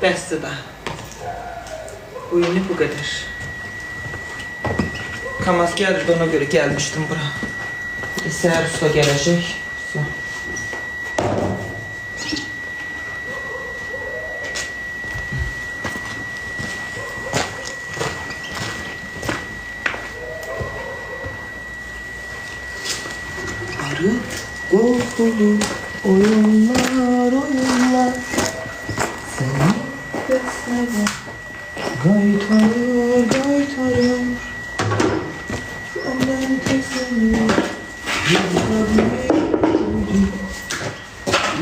Bəsdir də. Uyumlu bu qədər. Kamaz gəlirdi, ona görə gəlmişdim bura. Səhər usta gələcək. Arı kokulu oyunlar oyunlar seni de sever gaytarır gaytarır senden kesinir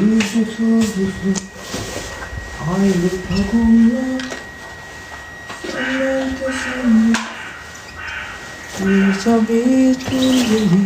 yüzü tuzlu aylık takumlar senden kesinir bir tabi tuzlu.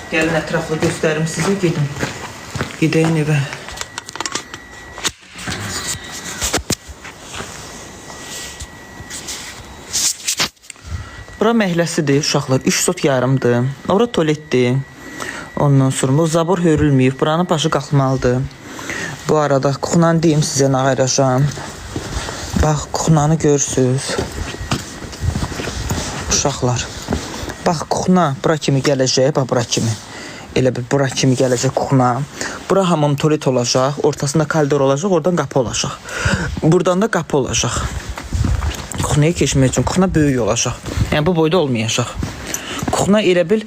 Gəlin ətraflı göstərim sizə, gedəyin evə. Bura məhləsidir, uşaqlar, 3 sot yarımdır. Ora tualetdir. Ondan sonra bu zabor hörülməyib, buranın başı qalxmalıdır. Bu arada kuxunanı deyim sizə nə ayıracam. Bax, kuxunanı görürsünüz. Uşaqlar. Bax, kuxuna bura kimi gələcək, bax, bura kimi. Elə bir bura kimi gələcək kuxuna. Bura hamam tualet olacaq, ortasında koridor olacaq, oradan qapı olacaq. Buradan da qapı olacaq. Kuxunaya keçmək üçün, kuxuna böyük olacaq. Yəni, bu boyda olmayacaq. Kuxuna elə bil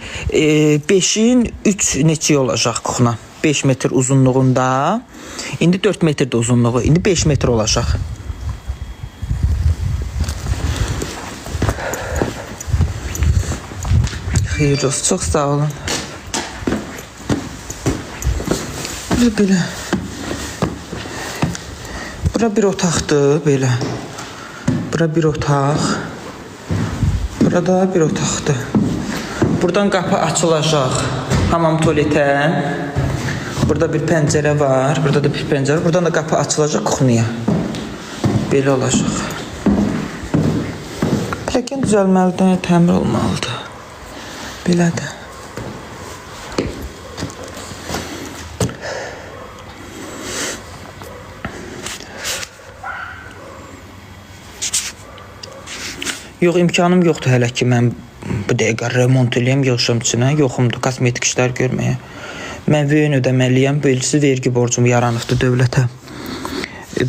5-in 3 neçə olacaq kuxuna. 5 metr uzunluğunda. İndi 4 metrdir uzunluğu, indi 5 metr olacaq. Xeyir olsun, çox sağ olun. Belə. Bura bir otaqdır, belə. Bura bir otaq. Burada bir otaqdır. Buradan qapı açılacaq hamam tualetə. Burada bir pəncərə var, burada da bir pəncərə. Buradan da qapı açılacaq kuxunaya. Belə olacaq. Pləkin düzəlməlidir, təmir olmalıdır. Belədir. Yox, imkanım yoxdur hələ ki, mən bu dəqiqə remont eləyəm, yığışam içinə. Yoxumdur, kosmetik işlər görməyə. Mən VN ödəməliyəm, belirsiz vergi borcum yaranıbdır dövlətə.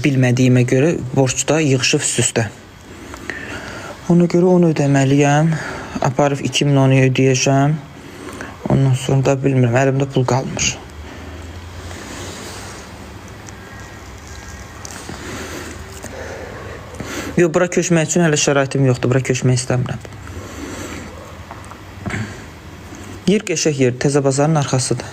Bilmədiyimə görə borcda yığışıb üst-üstə. Ona görə onu ödəməliyəm. Aparıb 2010'u ödəyəcəm. Ondan sonra da bilmirəm, əlimdə pul qalmır. Yox, bura köçmək üçün hələ şəraitim yoxdur. Bura köçmək istəmirəm. Yer qəşəng yer, Təzə bazarın arxasıdır.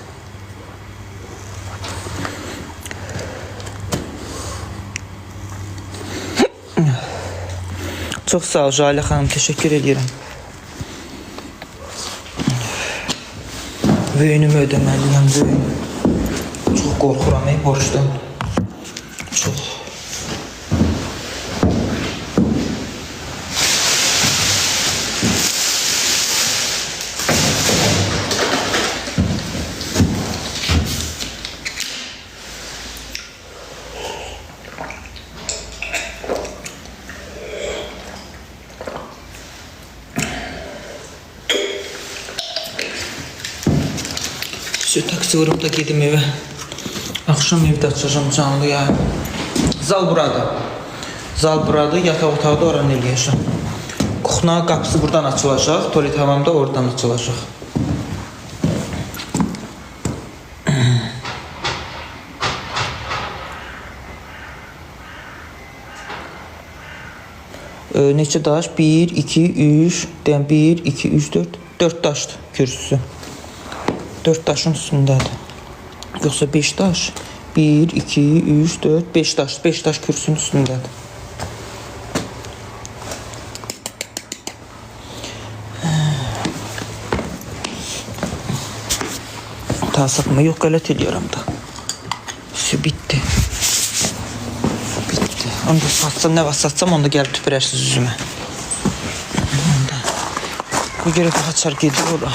Çox sağ ol Jalə xanım, təşəkkür edirəm. Böyünümü ödəməliyəm, böyünü. Çox qorxuram, borçdan. Çox. Şu taksi vurup da gedim eve. Akşam evde açacağım canlıya. Zal burada. Zal burada, yatak otağı da oranı eləyəcəm. Kuxuna qapısı buradan açılacaq, tualet hamam da oradan açılacaq. Neçə daş? 1, 2, 3, 1, 2, 3, 4. 4 daşdır kürsüsü. 4 daşın üstündədir. Yoxsa 5 daş, 1, 2, 3, 4, 5 daş. 5 daş kürsünün üstündədir. Tasatma yok, qələt ediyorum da. Bitti. Bitti. Onu da satsam, ne var satsam, onu da gəlib tüpürərsiniz üzümə. Bu görə daha çar gedir ora.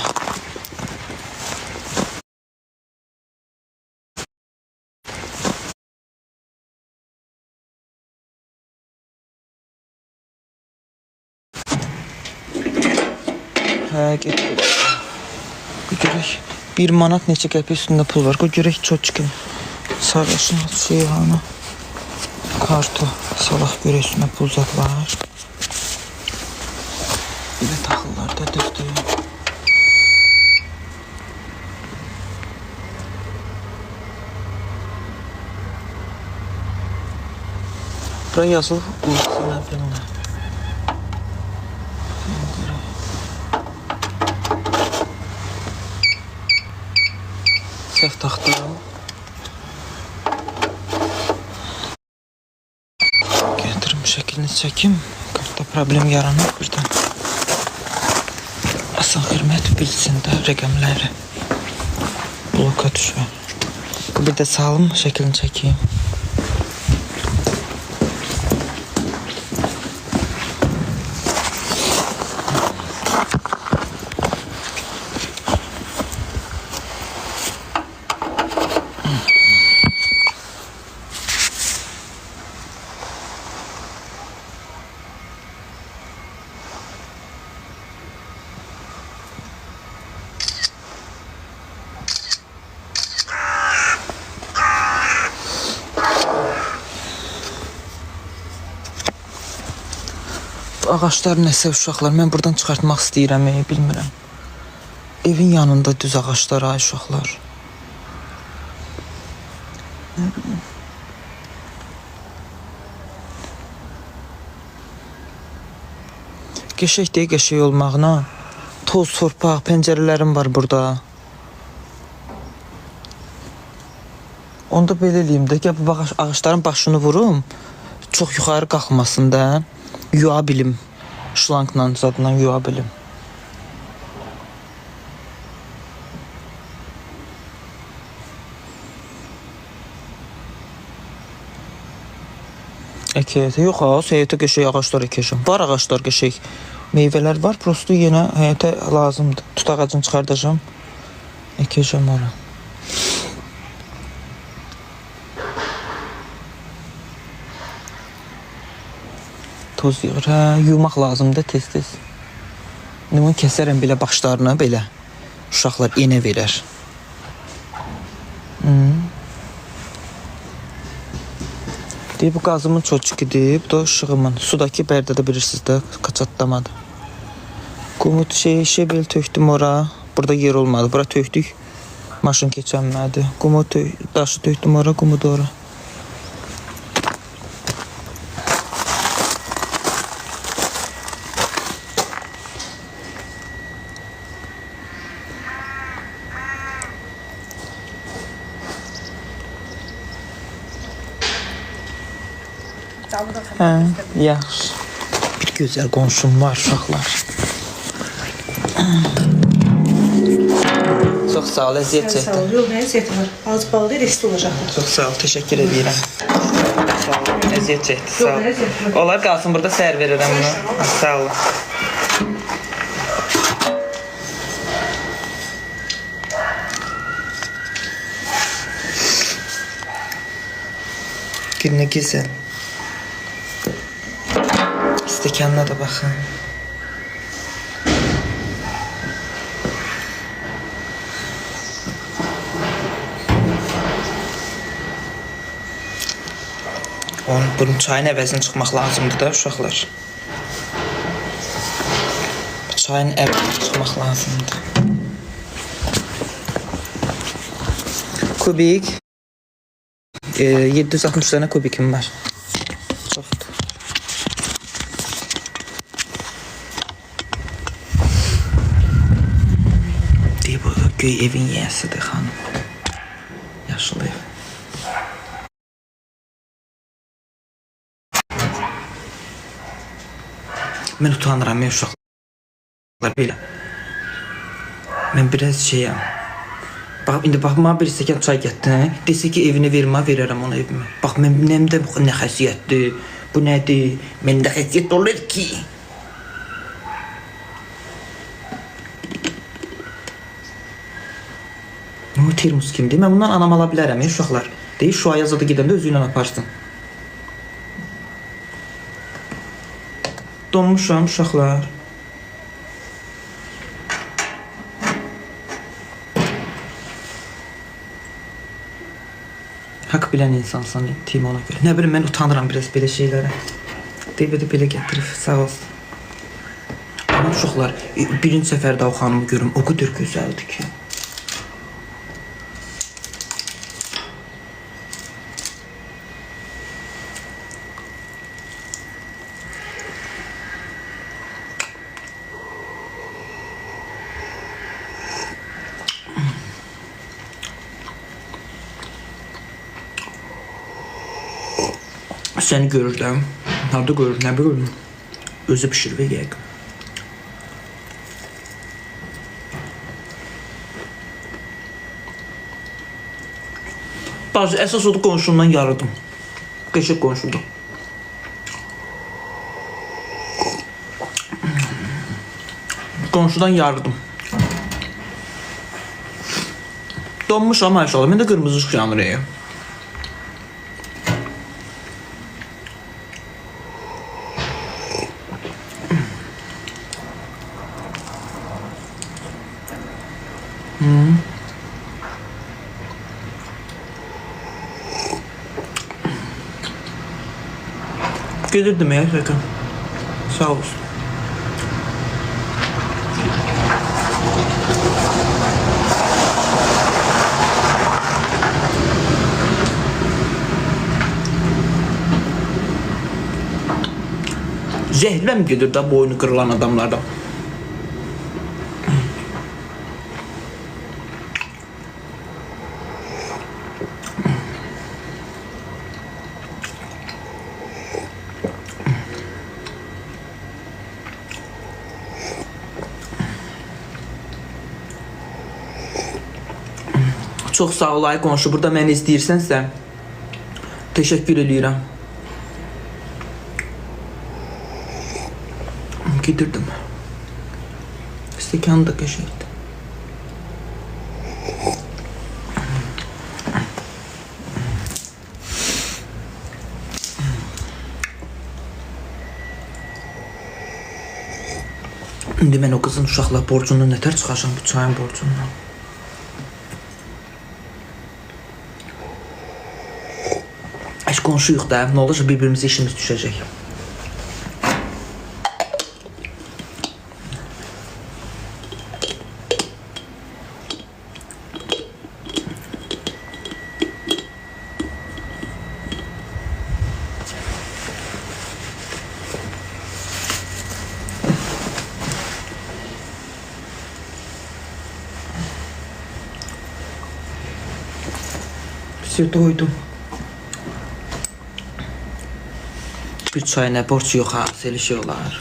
Hə, gedir. Bu görək. 1 manat neçə qəpik üstündə pul var. Bu görək çoçkin. Sarışın şeyhanı. Kartı salaq görək üstündə pul zat var. Bir də taxıllar da düzdür. Buraya yazılıb ulusuna bilmə. Səhv taxtım. Gətirim şəklini çəkim. Kartda problem yaranır birdən. Asan xidmət bilsin də rəqəmləri. Bloka düşər. Bir də salım şəklini çəkeyim. Ağaçlar nəsə uşaqlar, mən buradan çıxartmaq istəyirəm, bilmirəm. Evin yanında düz ağaçlar, ay uşaqlar. Nə bilim. Qəşək deyil, qəşək olmağına. Toz, torpaq, pəncərələrim var burada. Onda belə eləyim də, gəl bu ağaçların başını vurum. Çox yuxarı qalxmasın da. Yuğa bilim. Şlankla zadla yuğa bilim. Həyətə yox ha, həyətə qəşək ağaçlar əkəcəm. Var ağaçlar qəşək. Meyvələr var, prosto yenə həyətə lazımdır. Tut ağacını çıxardacağım. Əkəcəm ora. Toz yığır, hə, yumaq lazımdır tez-tez. Limon kəsərəm belə başlarına, belə. Uşaqlar yenə verər. Deyib, bu qazımın çoçkidir, bu da ışığımın. Sudakı bərdədə bilirsiniz də, qaçatlamadı. Qumut şebel tökdüm ora. Burada yer olmadı, bura tökdük. Maşın keçənmədi. Qumut daşı tökdüm ora, qumut ora. Hə, yaxşı. Bir gözəl qonşum var, uşaqlar. Çox sağ ol, əziyyət çəkdi. Sağ ol, yox, əziyyət var. Az bal deyil, isti olacaqdır. Çox sağ ol, təşəkkür edirəm. Sağ ol, əziyyət çəkdi, sağ ol. Onlar qalsın, burada səhər verirəm bunu. Sağ ol. Günə güzel. Stəkanına da baxın. Bunun çayın əvəzini çıxmaq lazımdır da uşaqlar. Çayın əvəzini çıxmaq lazımdır. Kubik. 760 tane kubikim var. Çoxdur. Deyib o göy evin yiyəsidir xanım. Yaşıl ev. Mən utanıram ya uşaqlar belə. Mən biraz şeyəm. Bax, indi bax, mənə bir stəkan çay gətirin. Desə ki, evini vermə, verərəm ona evimi. Bax, mənim də bu nə xəsiyyətdir, bu nədir? Məndə xəsiyyət olur ki. O termos kimdir? Mən bundan anam ala bilərəm ya uşaqlar. Deyir, şu ayazada gedəndə özü ilə aparsın. Donmuşam uşaqlar. Haqq bilən insansan, deyim ona görə. Nə bilim, mən utanıram biraz belə şeylərə. DVD belə gətirib, sağ olsun. Ama uşaqlar, birinci səfərdə o xanımı görüm, o qədər gözəldir ki. Səni görürəm. Harada görür, nə bilirəm. Özü pişirir və yeyək. Bazı əsas odur qonşumdan yarıdım. Qəşək qonşumda. Qonşudan yarıdım. Donmuşam maşallah. Mən də qırmızı ışıq yanır ya. Gelirdim ya sakın. Sağ olsun. Zehrem gelir de boynu kırılan adamlardan. Çox sağ ol ay qonşu, burada məni izləyirsənsə təşəkkür edirəm. Gedirdim. Stəkanı da qəşəkdir. İndi mən o qızın uşaqlar borcundan nətər çıxacam bu çayın borcundan. Qonşuyuq da, nə olacaq bir-birimizə işimiz düşəcək. Doydum. Bir çay nə borç yox ha, elə şey olar.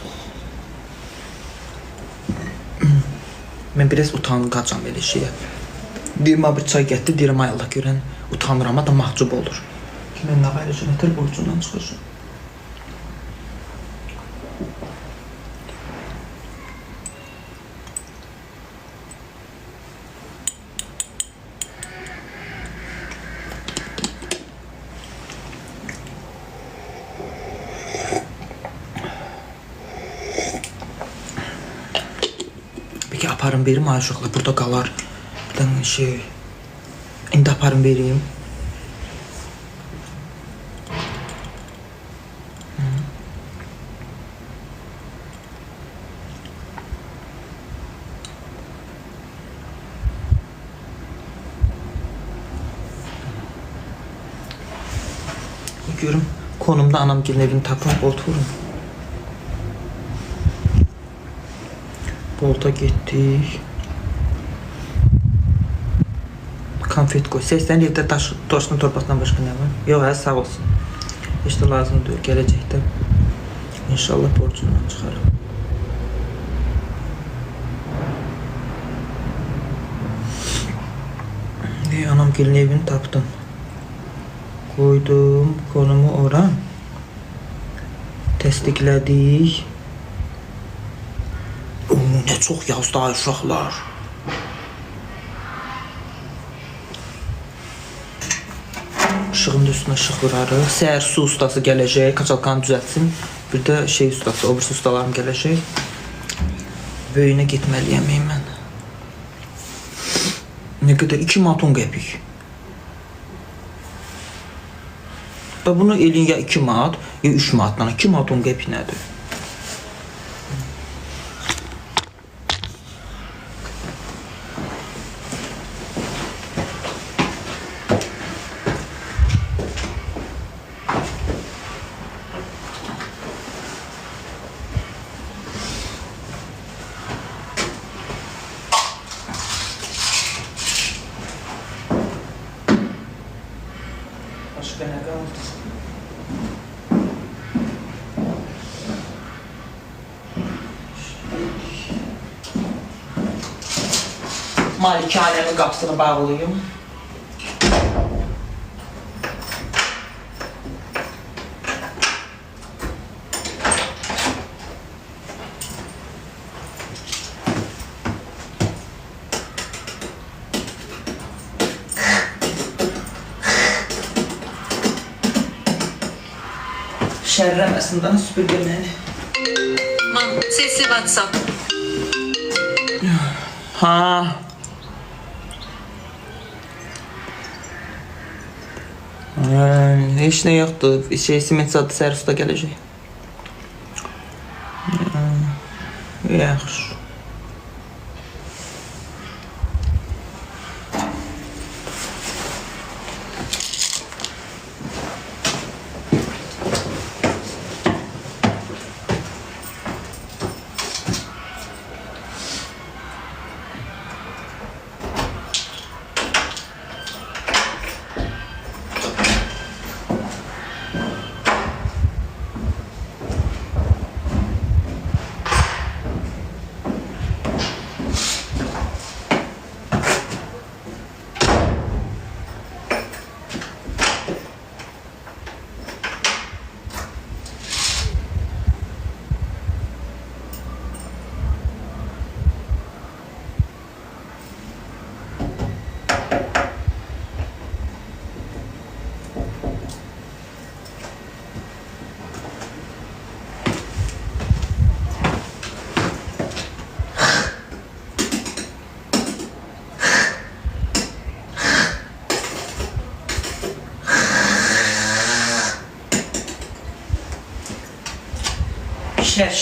Mən biraz utanım qaçam belə şeyə. Deyirəm, bir çay gətir, deyirəm, ay Allah görən, utanıram, da mahcub olur. Ki, mən nə qayıracaq, nətər borcundan çıxacaq. Aparım verim ay uşaqlar, burada qalar. Bir dənə şey. İndi aparım vereyim. Görüm konumda anam gelin evini tapın, oturum. Bolta getdik. Konfet koy. Səsdən evdə daşın torbasından başqa nə var? Yox, sağ olsun. Heç də lazım deyil, gələcəkdə. İnşallah borcundan çıxarım. Gelin evini tapdım. Koydum konumu ora. Təsdiqlədik. Ne çox yazdı ay uşaqlar. Işığın da üstünə işıq vurarıq. Səhər su ustası gələcək, kaçalkanı düzəltsin. Bir də şey ustası, o birisi ustalarım gələcək. Böyüyünə getməliyəm mən. Ne qədər? 2 manat 10 qəpik. Və bunu elin ya 2 manat, ya 3 manatdan. 2 manat 10 qəpik nədir? Başqa nə qaldı? Malikanəmin qapısını bağlayım. Şərrəməsindən süpürgə məni. Sesi WhatsApp. Ha. Heç nə yoxdur. Siment sadı sərfdə gələcək. Yaxşı.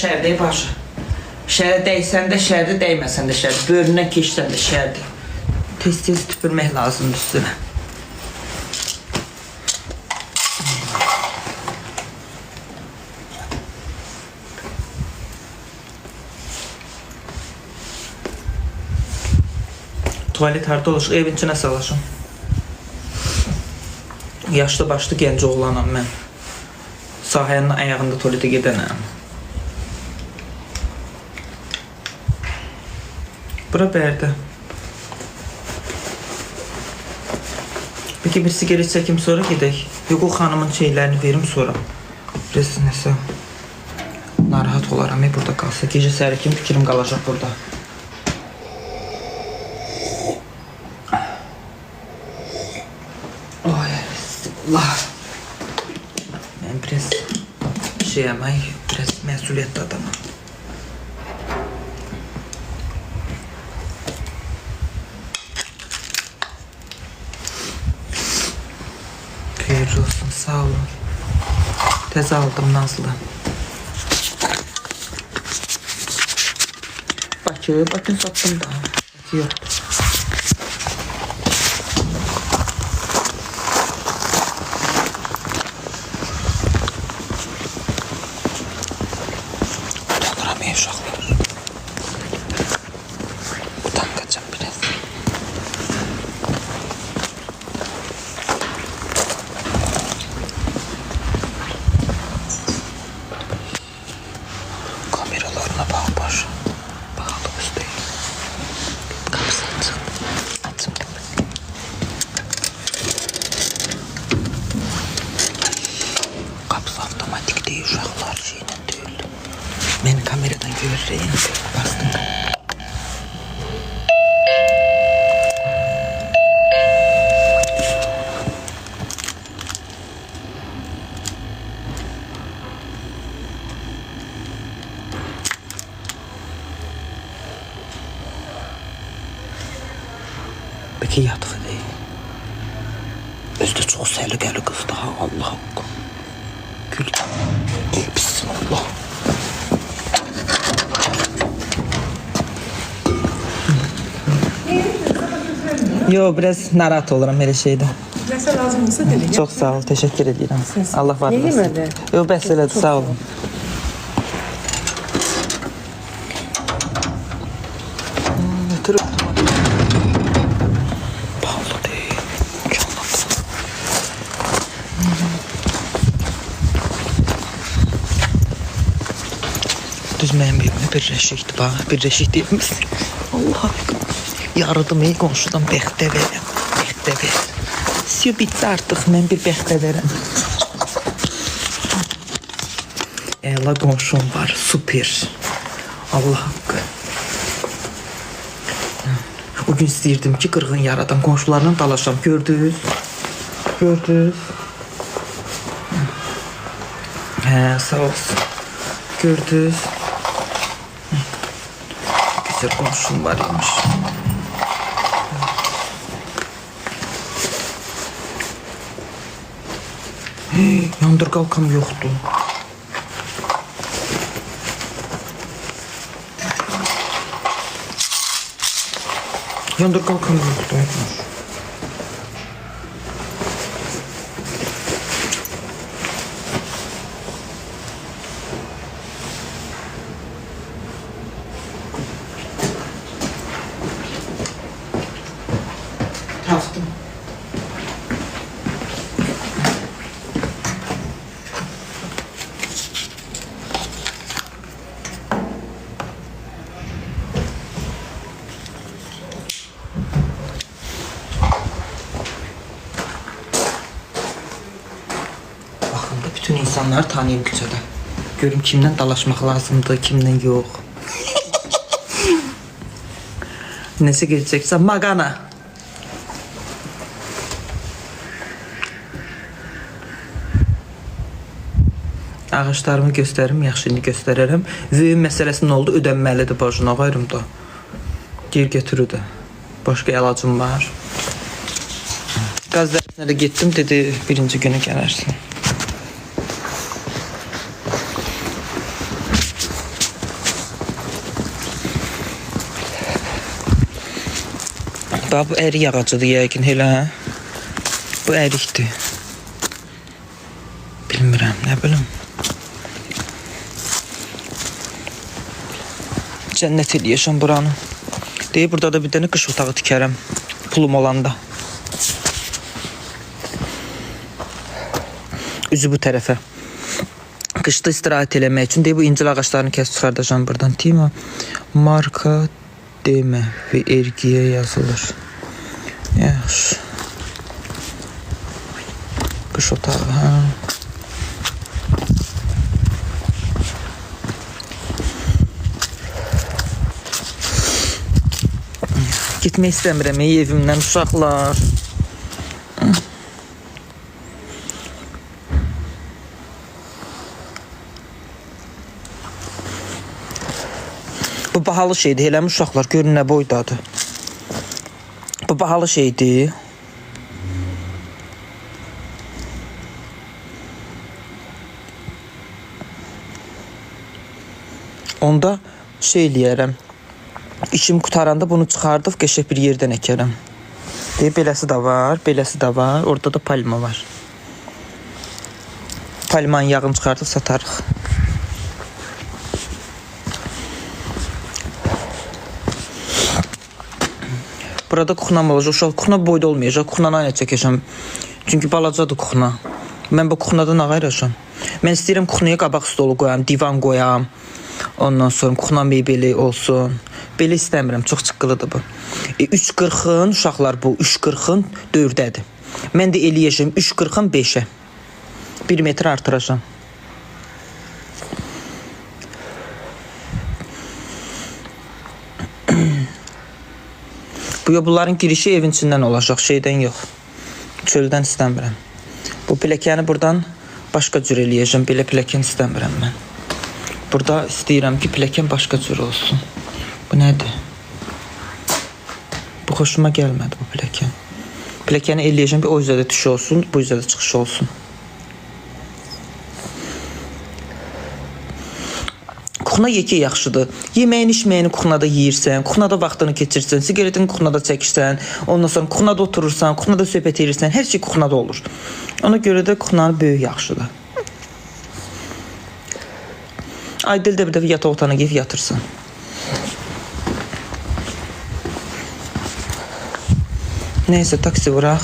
Şər başı. Şərə dəysən də şərdir, dəyməsən də şərdir. Bölündən keçsən də şərdir. Tez-tez tüpürmək lazımdır üstünə. Tuvalet harda olur? Evin içinə salaşım. Yaşlı başlı gənc oğlanam mən. Sahənin ayağında tuvaletə gedənəm. Bura bərdə. Peki bir sigaret çəkim sonra gedək. Yox, o xanımın şeylərini verim sonra. Biraz nəsə narahat olaram burada qalsa. Gecə səhərə kimi fikrim qalacaq burada. Ay, bismillah. Mən biraz şeyəm, biraz məsuliyyətli adamım. Hayırlı olsun, sağ olun. Tez aldım Nazlı. Bakın sattım da. Bakı yoktu. Utanıram uşaqlar. Utanqacam biraz. Kameralarına bak baş. Bakalım üstüne. Kapısı açık. Ring bastım. Peki yatığı değil. Özde çok səliqəli qızdı ha, Allah haqqı. Gül. Bismillah. Yo, biraz narahat olurum belə şeydə. Nəsə lazım olsa dedim. Çox sağ ol, təşəkkür edirəm. Allah var olsun. Yemədi. Yo, bəs elədir, sağ olun. Ötürüb. Pahalı deyil. Canlıdır. Düz mənim evimə bir rəşikdir, bax. Bir rəşik deyilməsin. Allah haqqı. Yarıdım ey qonşudan bəxtə verəm. Bəxtə ver. Siyo bitsə artıq, mən bir bəxtə verəm. Əla qonşum var, super. Allah haqqı. O gün istəyirdim ki, qırğın yaradan qonşularla dalaşam. Gördünüz? Gördünüz? Hə, sağ olsun. Gördünüz? Güzel qonşum var imiş. Yandır qalkam yoxdur. Yandır qalkam yoxdur. Tapdım. Baxımda bütün insanları tanıyım küçədə. Görüm kimdən dalaşmaq lazımdır, kimdən yox. Nəsə gedəcəksə, Magana. Ağaçlarımı göstərim, yaxşını göstərərəm. Vüyün məsələsi nə oldu? Ödənməlidir borcuna, qoyurum da. Geri götürüdü. Başqa əlacım var. Qaz dərsinə də getdim, dedi, birinci günü gələrsin. Bax, bu ərik ağacıdır yəqin, elə, hə? Bu ərikdir. Bilmirəm, nə bilim. Cənnət eləyəşəm buranı. Deyib, burada da bir dənə qış otağı tikərəm. Pulum olanda. Üzü bu tərəfə. Qışda istirahət eləmək üçün deyib, bu incil ağaçlarını kəs çıxardacam buradan. Tima, marka demə və ergiyə yazılır. Yaxşı. Qış otağı, hə? Gitmək istəmirəm evimdən, uşaqlar. Bu bahalı şeydir, eləmi uşaqlar? Görün nə boydadır. Bu bahalı şeydir. Onda şey eləyərəm. İşim qutaranda bunu çıxardıb qəşəng bir yerdən əkərəm. Deyib, beləsi də var, beləsi də var. Orada da palma var. Palmanın yağını çıxardıb satarıq. Burada kuxnam olacaq. Uşaq kuxna boyda olmayacaq. Kuxnana nə çəkəcəm? Çünki balacadır kuxna. Mən bu kuxnadan nə ayıracam? Mən istəyirəm kuxnaya qabaq stolu qoyam, divan qoyam. Ondan sonra kuxna mebeli olsun. Belə istəmirəm, çox çıqqılıdır bu. 3.40-ın uşaqlar bu, 3.40-ın 4-dədir. Mən də eləyəcəm 3.40-ın 5-ə. 1 metr artıracam. Bunların girişi evin içindən olacaq, şeydən yox. Çöldən istəmirəm. Bu piləkəni buradan başqa cür eləyəcəm. Belə piləkən istəmirəm mən. Burada istəyirəm ki, piləkən başqa cür olsun. Bu nədir? Bu xoşuma gəlmədi bu piləkən. Piləkəni eləyəcəm ki, o üzədə düşü olsun, bu üzədə çıxışı olsun. Kuxna yeki yaxşıdır. Yeməyini, içməyini kuxnada yeyirsən, kuxnada vaxtını keçirsən, sigaretini kuxnada çəkirsən, ondan sonra kuxnada oturursan, kuxnada söhbət edirsən, hər şey kuxnada olur. Ona görə də kuxnanın böyük yaxşıdır. Aydildə bir dəfə yataq otağına geyib yatırsan. Neyse, taksi bırak.